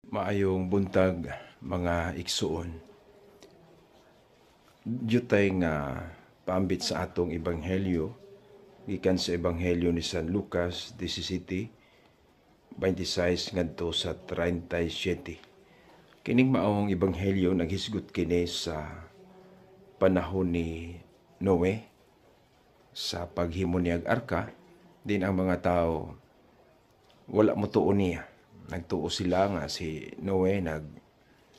Maayong buntag mga igsuon. Diyutay nga paambit sa atong ebanghelyo gikan sa ebanghelyo ni San Lucas 17:26 ngadto sa 37. Kining maong ebanghelyo naghisgot kini sa panahon ni Noe sa paghimo niyag arka. Din ang mga tao wala mo tuon niya. Nagtuo sila nga si Noe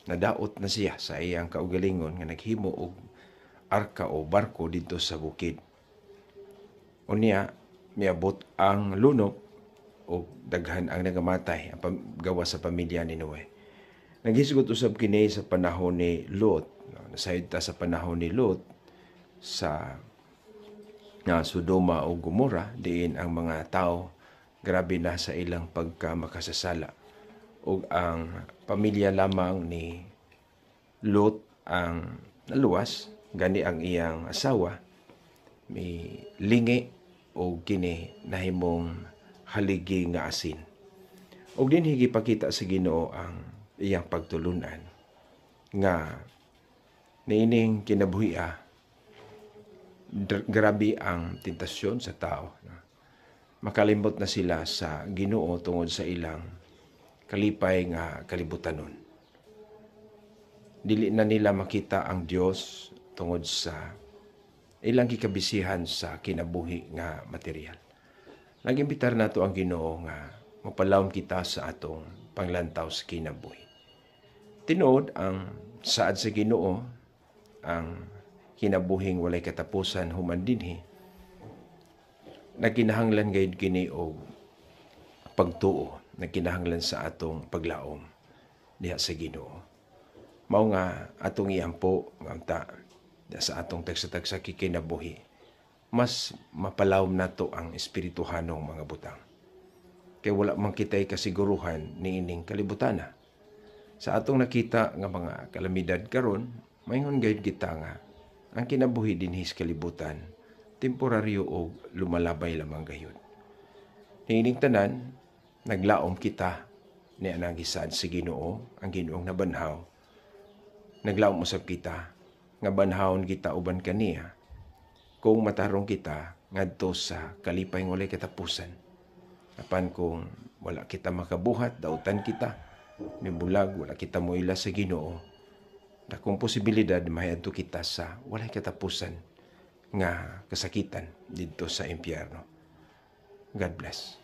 nadaot na siya sa iyang kaugalingon nga naghimo og arka o barko dito sa bukid. Unya miabot ang lunok o daghan ang nagamatay ang gawa sa pamilya ni Noe. Naghisgot usab kini sa panahon ni Lot. Nasayod ta sa panahon ni Lot sa Sodoma o Gomora, diin ang mga tao grabe na sa ilang pagkamakasasala. O ang pamilya lamang ni Lot ang naluwas, gani ang iyang asawa, may lingi o kini nahimong haligi nga asin. O din higipakita sa Ginoo ang iyang pagtulunan nga niining kinabuhia, grabe ang tentasyon sa tao. Makalimot na sila sa Ginoo tungod sa ilang kalipay nga kalibutanon. Dili na nila makita ang Dios tungod sa ilang gikabisihan sa kinabuhi nga material. Nag-imbitar nato ang Ginoo nga mapalawom kita sa atong panglantaw sa kinabuhi. Tinuod ang saad sa Ginoo ang kinabuhing walay katapusan human dinhi. Nagkinahanglan gayud kini og pagtuo, nagkinahanglan sa atong paglaom diha sa Ginoo. Mao nga atong iampo nga sa atong tagsa-tagsa kikinabuhi, mas mapalawom nato ang espirituhanong mga butang. Kay wala man kitay kasiguruhan niining kalibutana. Sa atong nakita nga mga kalamidad karon, mayngon gayud kita nga ang kinabuhi dinhi sa kalibutan temporaryo o lumalabay lamang gayud. Niining tanan, naglaom kita ni anang gisaad sa Ginoo, ang Ginoong nabanhaw. Naglaom usab kita nga banhawon kita uban kaniya kung matarong kita ngadto sa kalipay nga walay katapusan. Apan kung wala kita makabuhat, dautan kita, mibulag, wala kita moila sa Ginoo, dakong posibilidad mahadto kita sa walay katapusan nga kasakitan dito sa impyerno. God bless.